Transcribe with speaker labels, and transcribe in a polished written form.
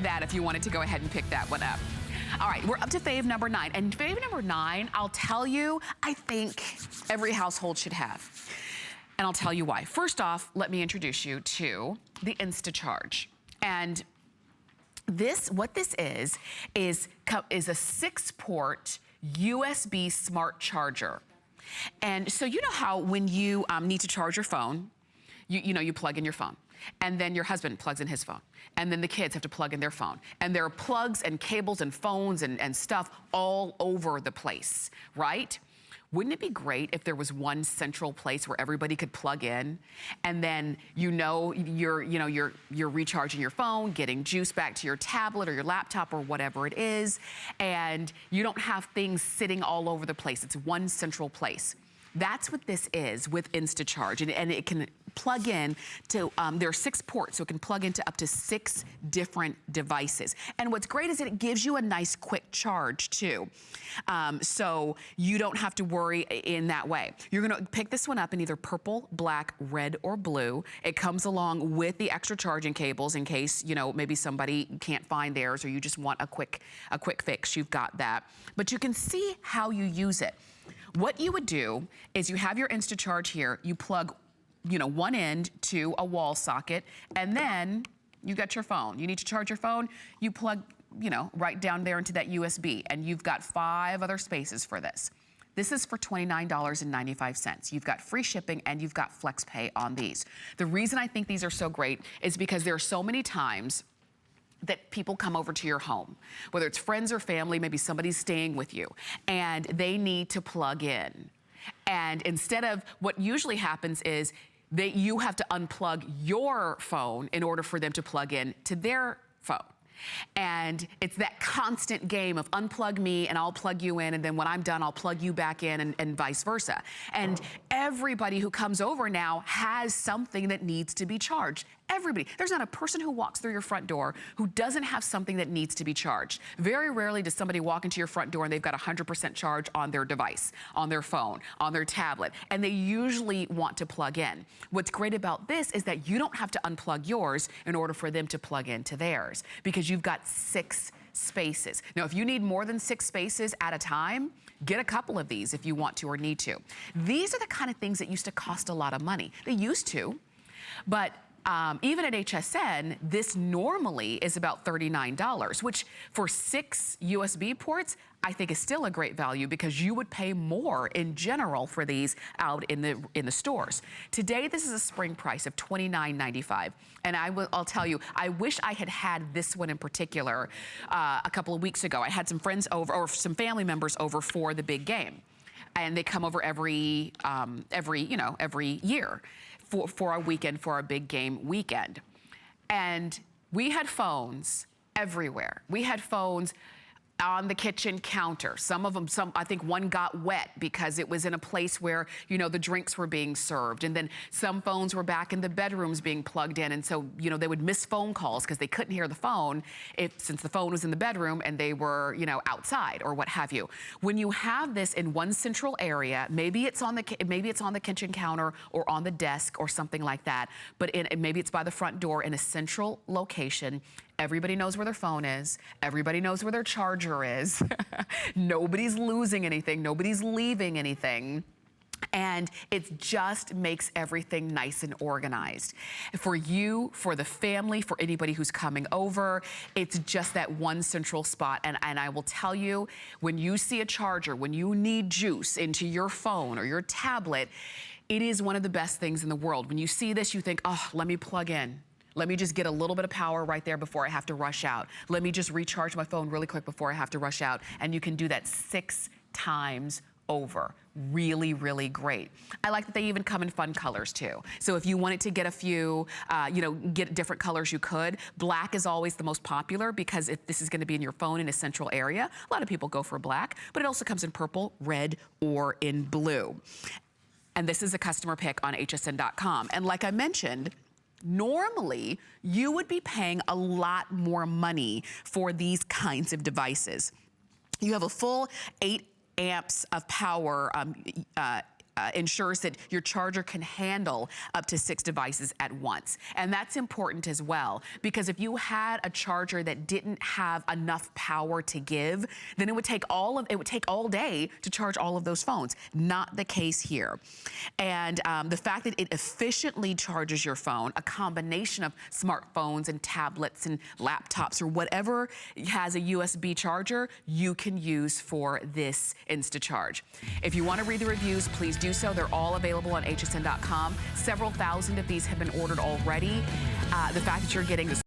Speaker 1: that if you wanted to go ahead and pick that one up. All right, we're up to fave number 9. And fave number 9, I'll tell you, I think every household should have. And I'll tell you why. First off, let me introduce you to the instaCHARGE. And what this is a 6-port USB smart charger. And so you know how when you need to charge your phone, you plug in your phone, and then your husband plugs in his phone, and then the kids have to plug in their phone. And there are plugs and cables and phones and stuff all over the place, right? Wouldn't it be great if there was one central place where everybody could plug in, and then you're recharging your phone, getting juice back to your tablet or your laptop or whatever it is, and you don't have things sitting all over the place. It's one central place. That's what this is with instaCHARGE, and it can plug in to, there are 6 ports, so it can plug into up to 6 different devices. And what's great is that it gives you a nice quick charge too. So you don't have to worry in that way. You're gonna pick this one up in either purple, black, red, or blue. It comes along with the extra charging cables in case, maybe somebody can't find theirs or you just want a quick fix, you've got that. But you can see how you use it. What you would do is you have your instaCHARGE here, you plug one end to a wall socket, and then you got your phone. You need to charge your phone, you plug, right down there into that USB, and you've got 5 other spaces for this. This is for $29.95. You've got free shipping and you've got flex pay on these. The reason I think these are so great is because there are so many times that people come over to your home, whether it's friends or family, maybe somebody's staying with you, and they need to plug in. And instead of, what usually happens is you have to unplug your phone in order for them to plug in to their phone. And it's that constant game of unplug me and I'll plug you in, and then when I'm done, I'll plug you back in, and vice versa. And everybody who comes over now has something that needs to be charged. Everybody. There's not a person who walks through your front door who doesn't have something that needs to be charged. Very rarely does somebody walk into your front door and they've got 100% charge on their device, on their phone, on their tablet, and they usually want to plug in. What's great about this is that you don't have to unplug yours in order for them to plug into theirs, because you've got 6 spaces. Now, if you need more than 6 spaces at a time, get a couple of these if you want to or need to. These are the kind of things that used to cost a lot of money. They used to, but even at HSN, this normally is about $39, which for 6 USB ports, I think is still a great value, because you would pay more in general for these out in the stores. Today, this is a spring price of $29.95. And I'll tell you, I wish I had this one in particular a couple of weeks ago. I had some friends over, or some family members over for the big game. And they come over every year for our weekend, for our big game weekend. And we had phones everywhere. We had phones on the kitchen counter. Some of them, I think one got wet because it was in a place where, the drinks were being served. And then some phones were back in the bedrooms being plugged in. And so, they would miss phone calls because they couldn't hear the phone since the phone was in the bedroom and they were, outside or what have you. When you have this in one central area, maybe it's on the kitchen counter or on the desk or something like that, but maybe it's by the front door in a central location. Everybody knows where their phone is. Everybody knows where their charger is. Nobody's losing anything. Nobody's leaving anything. And it just makes everything nice and organized. For you, for the family, for anybody who's coming over, it's just that one central spot. And I will tell you, when you see a charger, when you need juice into your phone or your tablet, it is one of the best things in the world. When you see this, you think, oh, let me plug in. Let me just get a little bit of power right there before I have to rush out. Let me just recharge my phone really quick before I have to rush out. And you can do that 6 times over. Really, really great. I like that they even come in fun colors too. So if you wanted to get a few, get different colors, you could. Black is always the most popular because if this is gonna be in your phone in a central area, a lot of people go for black, but it also comes in purple, red, or in blue. And this is a customer pick on hsn.com. And like I mentioned, normally, you would be paying a lot more money for these kinds of devices. You have a full 8 amps of power ensures that your charger can handle up to 6 devices at once. And that's important as well, because if you had a charger that didn't have enough power to give, then it would take all day to charge all of those phones. Not the case here. And the fact that it efficiently charges your phone, a combination of smartphones and tablets and laptops or whatever has a USB charger, you can use for this instaCHARGE. If you want to read the reviews, please do so. They're all available on hsn.com. Several thousand of these have been ordered already. The fact that you're getting this